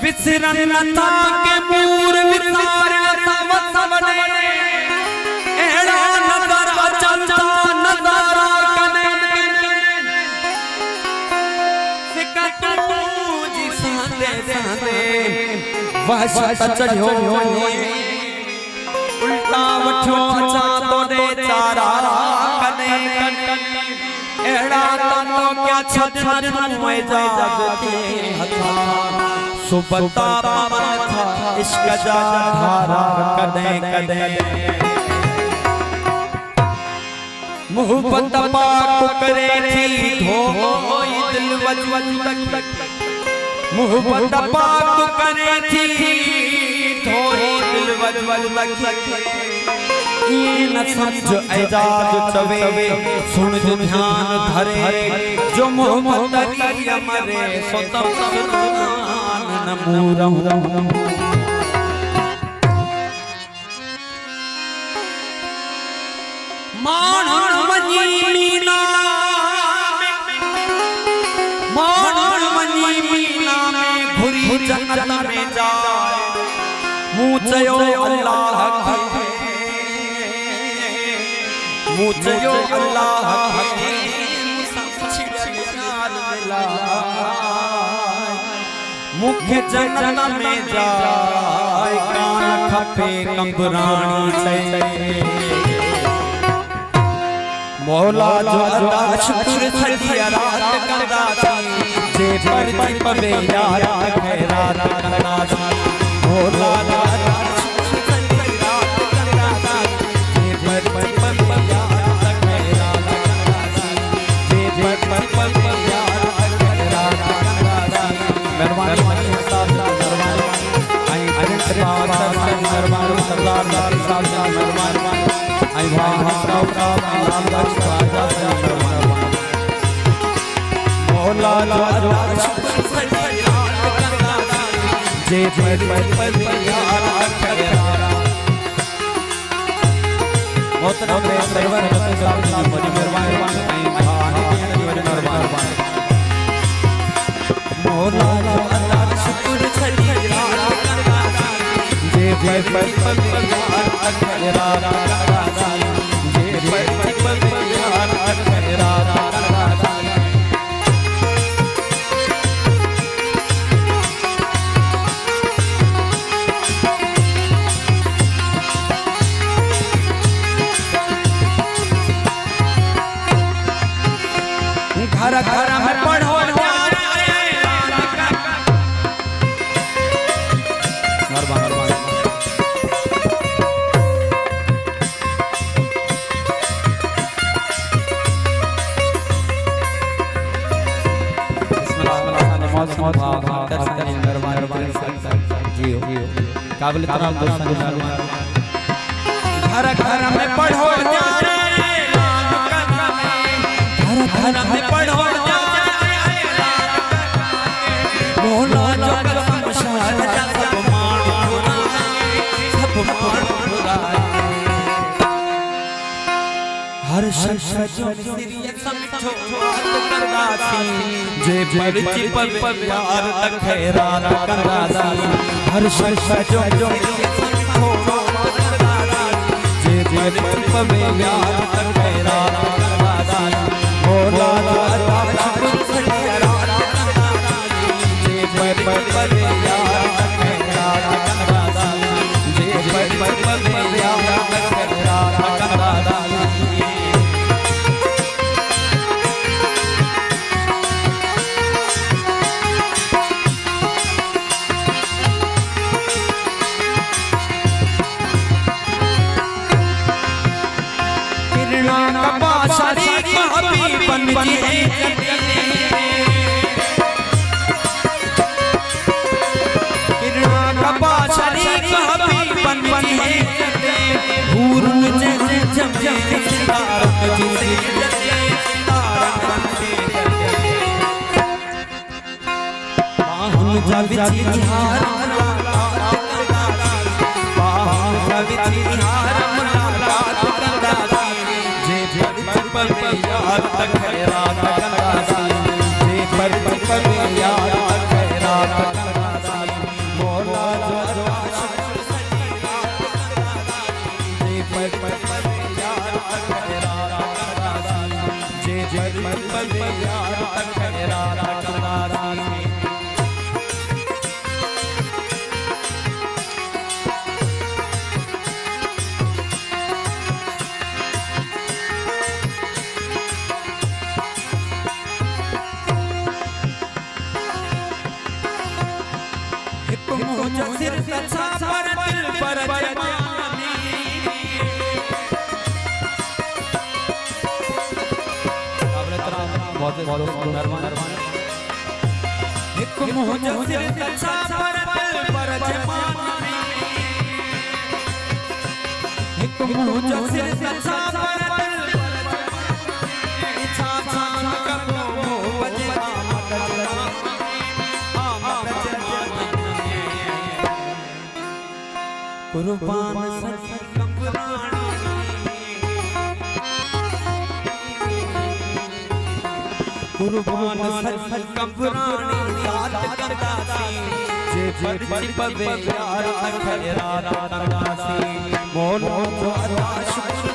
विसरन था के मूर विसार सवने एड़ा नजर चलता नजारा कने सिकटू जी सादे सादे वहश चढ़ो उल्टा वठो चा तोरे चारा कने एड़ा तो क्या छद में जागते हथा सुबता पवन था इश्क जा धारा कदे कदे मोहब्बत पाक करे थी धोई दिल वजवल तक मोहब्बत पाक करे थी धोई दिल वजवल तक ये न समझ एजाज चवे सुन ध्यान धरे जो मोहब्बत री अमरे सोतम नमूरम मानन मनी मीना में घुरी जन्नत में जाए मुँह चयो अल्लाह की मुँह चयो अल्लाह की मुख्य जन्नत में जाए कान खपे कंबरानी चाहिए मौला जो अदा शुक्र सदिया रात करदा थी जे पर पवे यार खैरात करदा थी मौला जो अदा शुक्र सदिया रात करदा थी जे पर पवे यार खैरात करदा थी जे पर पवे यार खैरात करदा थी मेहरबानी सरदार आई मौला जे मोहतरम सरवर मौला शुक्र जे घर घर में पढ़ो काबिल तमाम दोस्तों घर घर में पढ़ो घर घर में पढ़ो मौला जो कलम शाह सब मान हर शख्स जो सिरियत समझो करदा थी जे मर्जी पर प्यार तक खैरात करदा थी हर शख्स जो सिरियत समझो करदा थी जे मर्जी पर प्यार तक खैरात करदा थी मौला अता शुक्र खैरात करदा थी जे मर्जी पर प्यार तक खैरात करदा थी जे मर्जी पर प्यार तक खैरात करदा थी बन जी किरणा कपा शरीक हबीब बन जी भूर में जम जम सितारा जी बाहुन जाविची हार बाहुन जाविची हार मुलाकात करदा जे पर यार तक खैरात करदा जे पर परच पवे यार तखैरा कंदासी मुझे सिर तछा पर दिल पर जमानी बहुत सुंदर एक मुझे सिर तछा पर दिल पर जमानी एक मुझे सिर तछा पर दिल पर जमानी छा कबो बजवा कुर्बान सखी कंबरानी कुर्बान सखी कंबरानी याद करदासी जे परच पवे यार तखैरा कंदासी मोलो जो अदा शुक्र